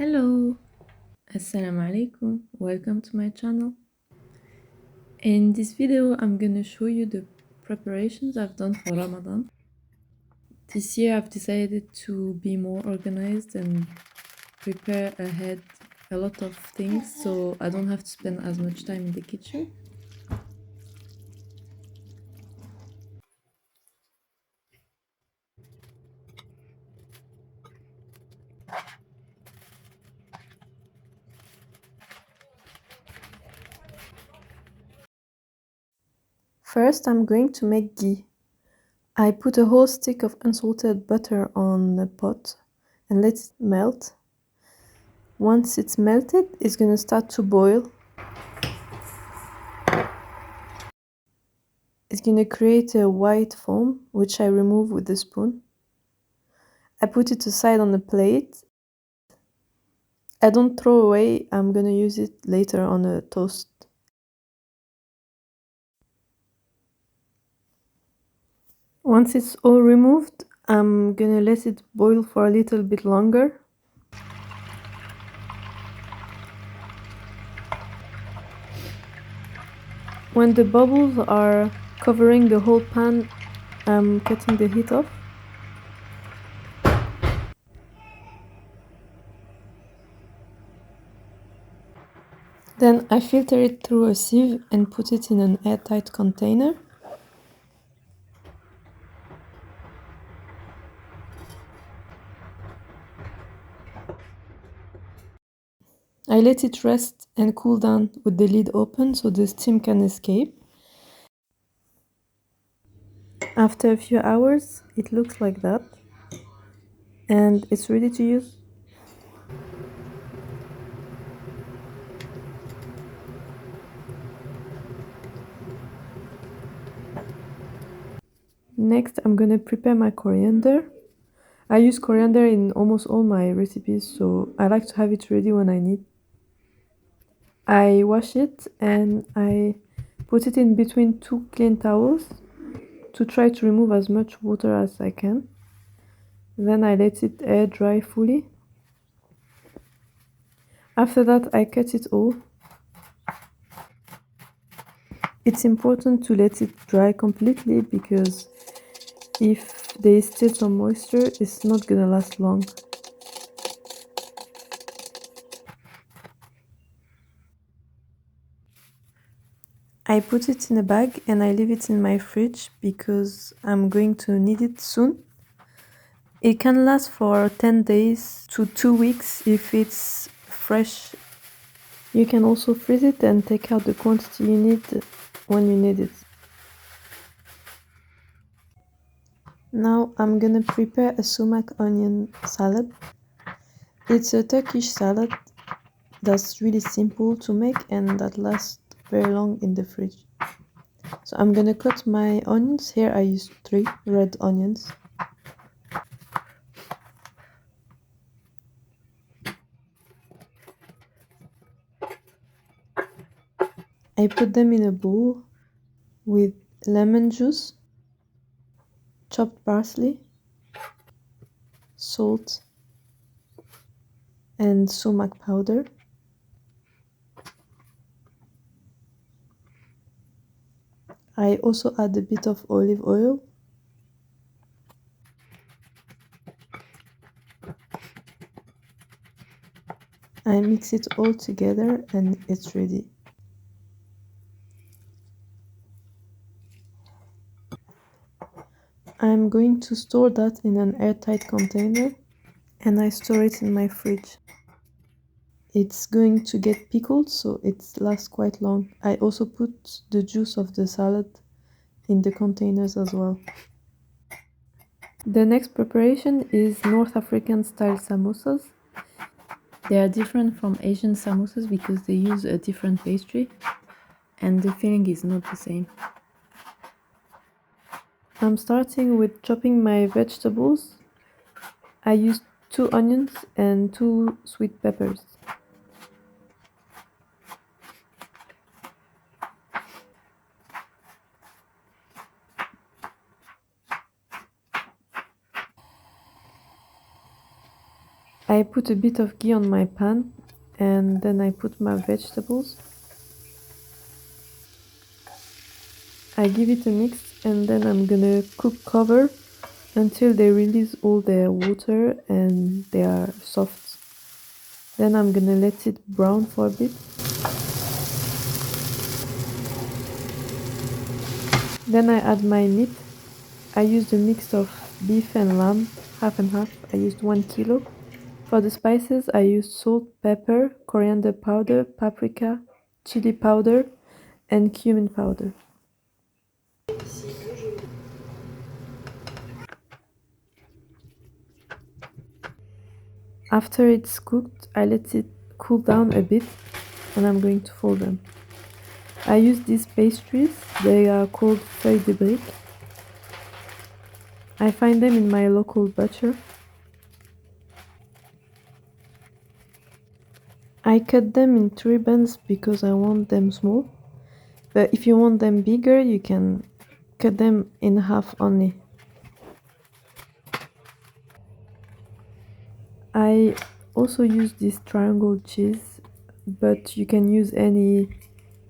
Hello, Assalamu alaikum, welcome to my channel. In this video I'm gonna show you the preparations I've done for Ramadan. This year I've decided to be more organized and prepare ahead a lot of things so I don't have to spend as much time in the kitchen. First I'm going to make ghee. I put a whole stick of unsalted butter on the pot and let it melt. Once it's melted, it's gonna start to boil. It's gonna create a white foam, which I remove with the spoon. I put it aside on a plate. I don't throw away, I'm gonna use it later on a toast. Once it's all removed, I'm gonna let it boil for a little bit longer. When the bubbles are covering the whole pan, I'm cutting the heat off. Then I filter it through a sieve and put it in an airtight container. I let it rest and cool down with the lid open so the steam can escape. After a few hours, it looks like that, and it's ready to use. Next, I'm gonna prepare my coriander. I use coriander in almost all my recipes, so I like to have it ready when I need. I wash it and I put it in between two clean towels to try to remove as much water as I can. Then I let it air dry fully. After that, I cut it all. It's important to let it dry completely because if there is still some moisture, it's not gonna last long. I put it in a bag and I leave it in my fridge because I'm going to need it soon. It can last for 10 days to 2 weeks if it's fresh. You can also freeze it and take out the quantity you need when you need it. Now I'm gonna prepare a sumac onion salad. It's a Turkish salad that's really simple to make and that lasts very long in the fridge. So I'm gonna cut my onions. Here I use 3 red onions. I put them in a bowl with lemon juice, chopped parsley, salt, and sumac powder. I also add a bit of olive oil. I mix it all together and it's ready. I'm going to store that in an airtight container and I store it in my fridge. It's going to get pickled so it lasts quite long. I also put the juice of the salad in the containers as well. The next preparation is North African style samosas. They are different from Asian samosas because they use a different pastry and the filling is not the same. I'm starting with chopping my vegetables. I used 2 onions and 2 sweet peppers. I put a bit of ghee on my pan and then I put my vegetables. I give it a mix and then I'm gonna cook cover until they release all their water and they are soft. Then I'm gonna let it brown for a bit. Then I add my meat. I used a mix of beef and lamb, half and half. I used 1 kilo. For the spices, I used salt, pepper, coriander powder, paprika, chili powder, and cumin powder. After it's cooked, I let it cool down a bit and I'm going to fold them. I use these pastries, they are called feuilles de brique. I find them in my local butcher. I cut them in 3 bands because I want them small, but if you want them bigger, you can cut them in half only. I also use this triangle cheese, but you can use any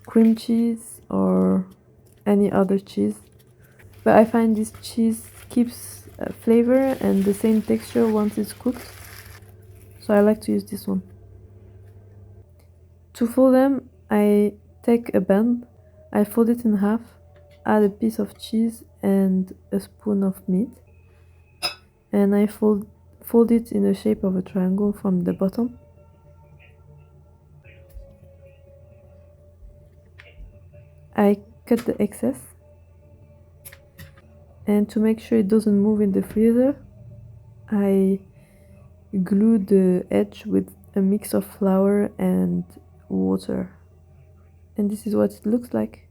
cream cheese or any other cheese. But I find this cheese keeps flavor and the same texture once it's cooked, so I like to use this one. To fold them, I take a bun, I fold it in half, add a piece of cheese and a spoon of meat, and I fold it in the shape of a triangle from the bottom. I cut the excess, and to make sure it doesn't move in the freezer, I glue the edge with a mix of flour and water. And this is what it looks like.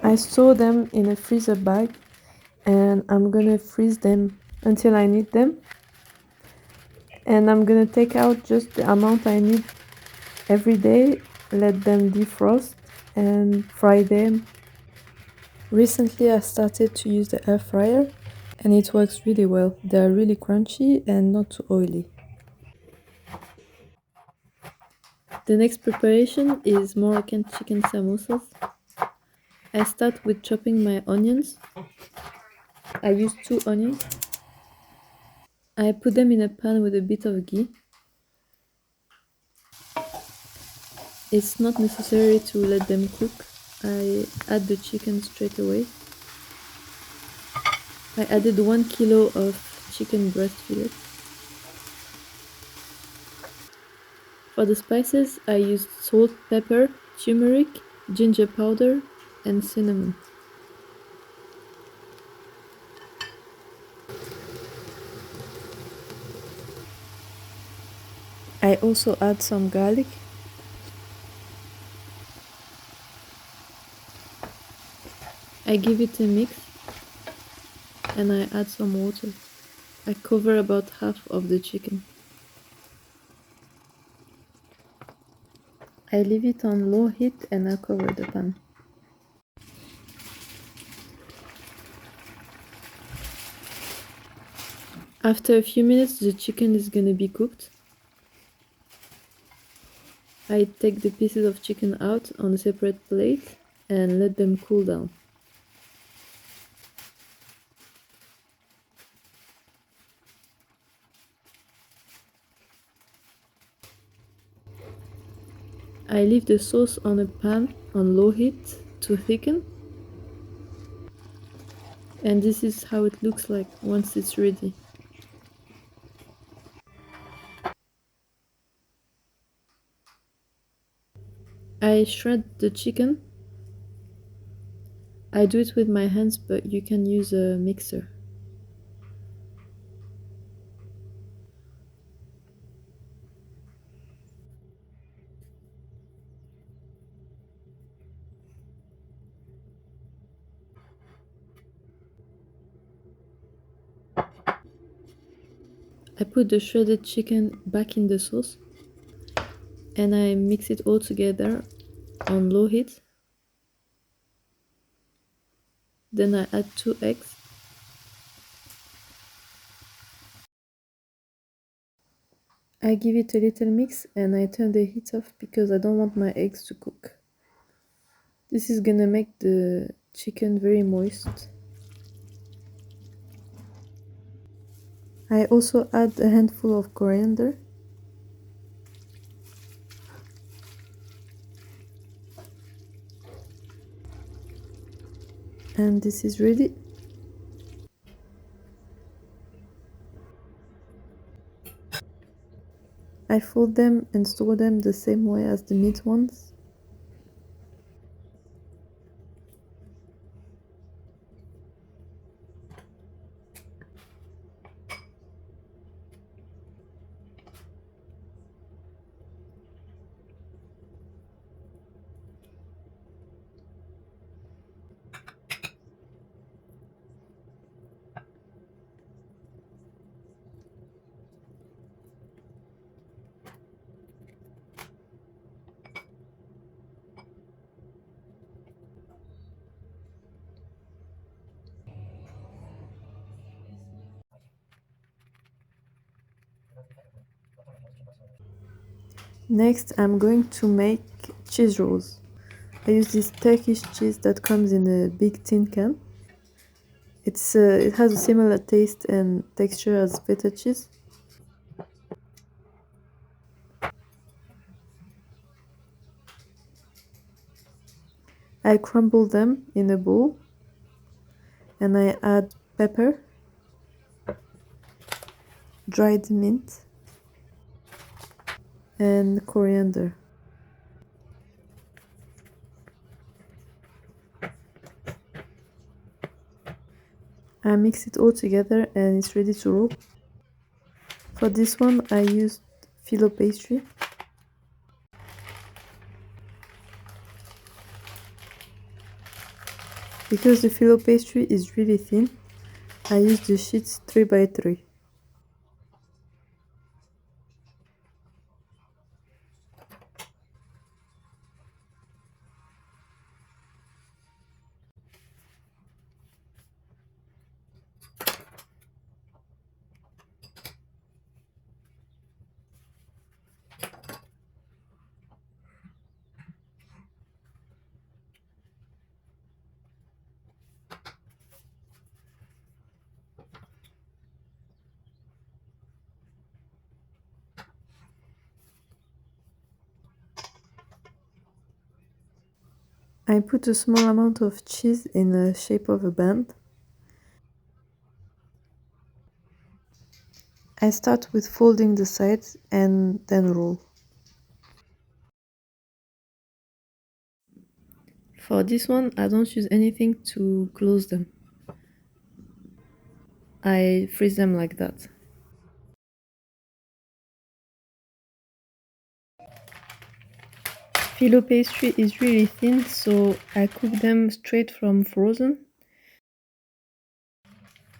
I store them in a freezer bag and I'm gonna freeze them until I need them. And I'm gonna take out just the amount I need every day, let them defrost and fry them. Recently I started to use the air fryer and it works really well. They're really crunchy and not too oily. The next preparation is Moroccan chicken samosas. I start with chopping my onions. I use 2 onions. I put them in a pan with a bit of ghee. It's not necessary to let them cook. I add the chicken straight away. I added 1 kilo of chicken breast fillet. For the spices, I used salt, pepper, turmeric, ginger powder, and cinnamon. I also add some garlic. I give it a mix and I add some water. I cover about half of the chicken. I leave it on low heat and I cover the pan. After a few minutes, the chicken is gonna be cooked. I take the pieces of chicken out on a separate plate and let them cool down. I leave the sauce on a pan on low heat to thicken. And this is how it looks like once it's ready. I shred the chicken. I do it with my hands, but you can use a mixer. I put the shredded chicken back in the sauce and I mix it all together on low heat. Then I add 2 eggs. I give it a little mix and I turn the heat off because I don't want my eggs to cook. This is gonna make the chicken very moist. I also add a handful of coriander. And this is ready. I fold them and store them the same way as the meat ones. Next, I'm going to make cheese rolls. I use this Turkish cheese that comes in a big tin can. It has a similar taste and texture as feta cheese. I crumble them in a bowl and I add pepper, dried mint, and coriander. I mix it all together and it's ready to roll. For this one, I used phyllo pastry. Because the phyllo pastry is really thin, I use the sheets 3 by 3. I put a small amount of cheese in the shape of a band. I start with folding the sides and then roll. For this one, I don't use anything to close them. I freeze them like that. Phyllo pastry is really thin, so I cook them straight from frozen.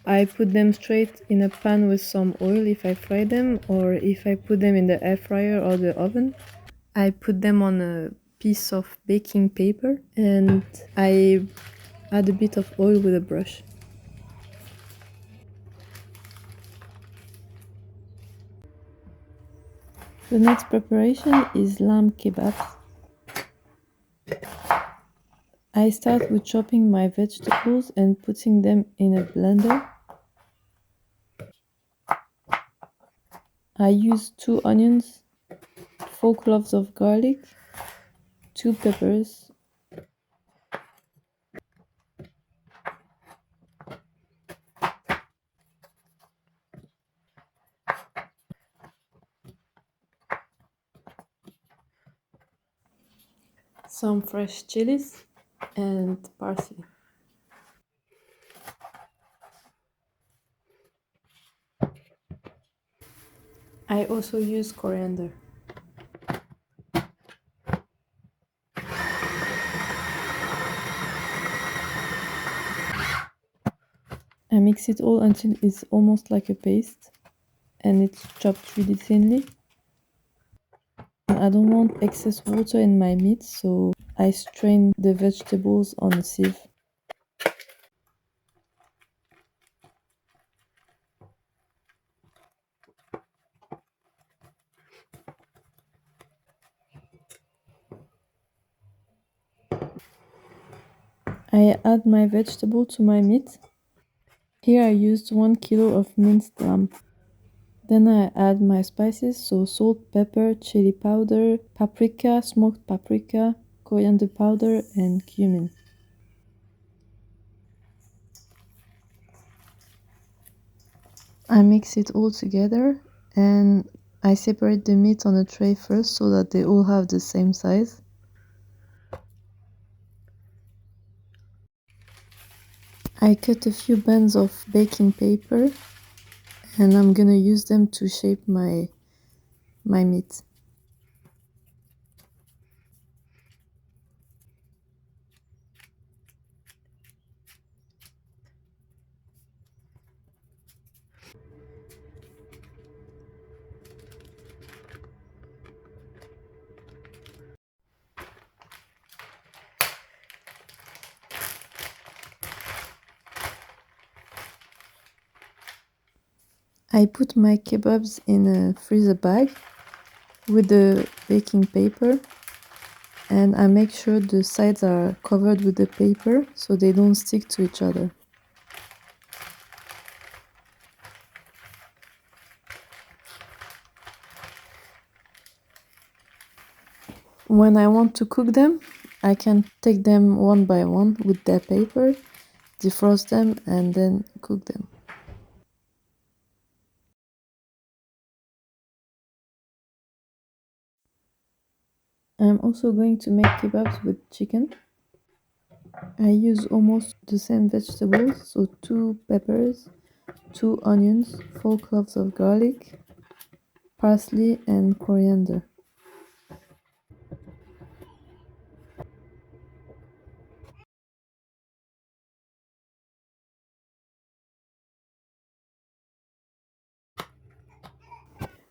I put them straight in a pan with some oil if I fry them, or if I put them in the air fryer or the oven. I put them on a piece of baking paper and I add a bit of oil with a brush. The next preparation is lamb kebabs. I start with chopping my vegetables and putting them in a blender. I use 2 onions, 4 cloves of garlic, 2 peppers, some fresh chilies, and parsley. I also use coriander. I mix it all until it's almost like a paste and it's chopped really thinly. I don't want excess water in my meat, so I strain the vegetables on a sieve. I add my vegetable to my meat. Here I used 1 kilo of minced lamb. Then I add my spices, so salt, pepper, chili powder, paprika, smoked paprika, coriander powder, and cumin. I mix it all together and I separate the meat on a tray first so that they all have the same size. I cut a few bands of baking paper and I'm gonna use them to shape my meat. I put my kebabs in a freezer bag with the baking paper and I make sure the sides are covered with the paper so they don't stick to each other. When I want to cook them, I can take them one by one with their paper, defrost them and then cook them. I'm also going to make kebabs with chicken. I use almost the same vegetables, so 2 peppers, 2 onions, 4 cloves of garlic, parsley and coriander.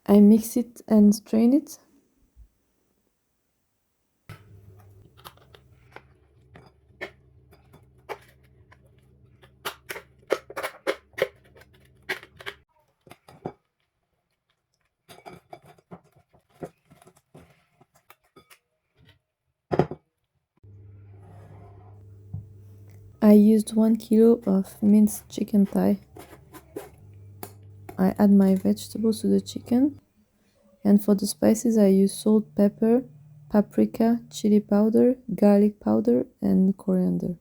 I mix it and strain it. I used 1 kilo of minced chicken thigh. I add my vegetables to the chicken, and for the spices I use salt, pepper, paprika, chili powder, garlic powder and coriander.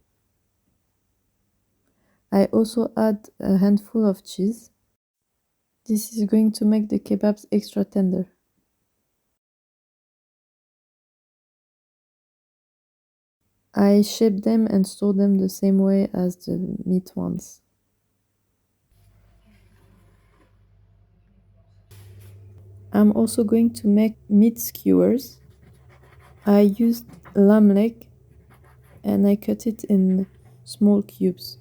I also add a handful of cheese. This is going to make the kebabs extra tender. I shape them and store them the same way as the meat ones. I'm also going to make meat skewers. I used lamb leg and I cut it in small cubes.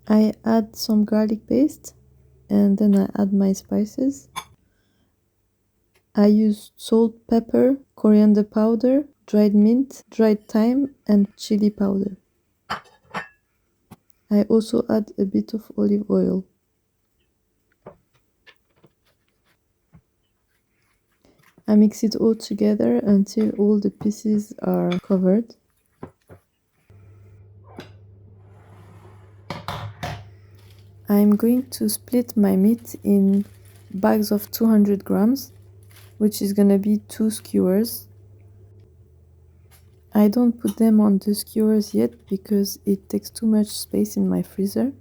I add some garlic paste and then I add my spices. I use salt, pepper, coriander powder, dried mint, dried thyme and chili powder. I also add a bit of olive oil. I mix it all together until all the pieces are covered. I'm going to split my meat in bags of 200 grams, which is gonna be 2 skewers. I don't put them on the skewers yet because it takes too much space in my freezer.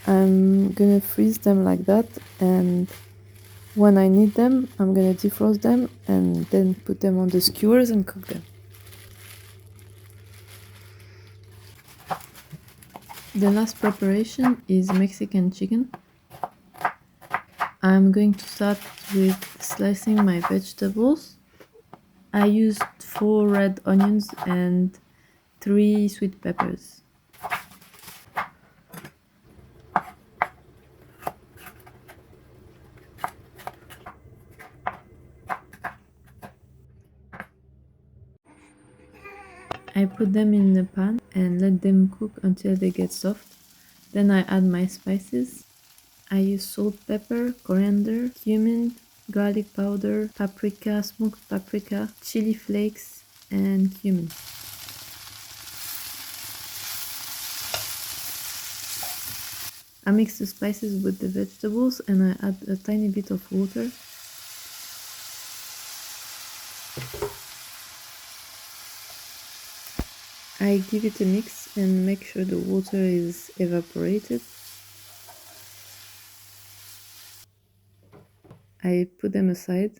I'm gonna freeze them like that and When I need them, I'm gonna defrost them and then put them on the skewers and cook them. The last preparation is Mexican chicken. I'm going to start with slicing my vegetables. I used 4 red onions and 3 sweet peppers. I put them in the pan and let them cook until they get soft. Then I add my spices. I use salt, pepper, coriander, cumin, garlic powder, paprika, smoked paprika, chili flakes, and cumin. I mix the spices with the vegetables and I add a tiny bit of water. I give it a mix and make sure the water is evaporated. I put them aside.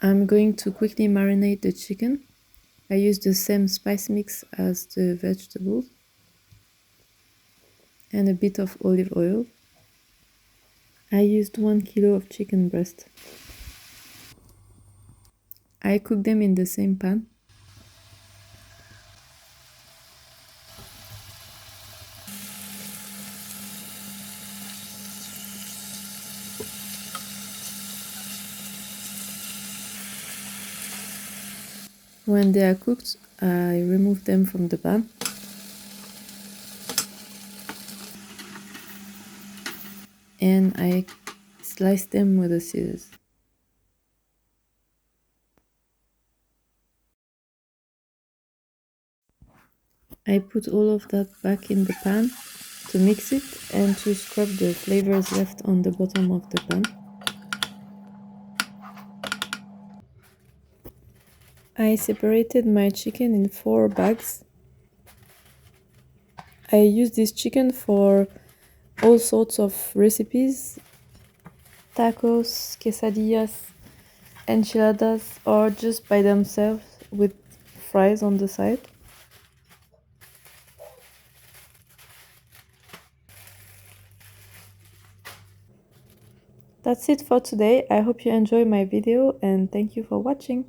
I'm going to quickly marinate the chicken. I use the same spice mix as the vegetables and a bit of olive oil. I used 1 kilo of chicken breast. I cook them in the same pan. When they are cooked, I remove them from the pan. And I slice them with the scissors. I put all of that back in the pan to mix it and to scrub the flavors left on the bottom of the pan. I separated my chicken in 4 bags. I use this chicken for all sorts of recipes: tacos, quesadillas, enchiladas, or just by themselves with fries on the side. That's it for today. I hope you enjoyed my video and thank you for watching.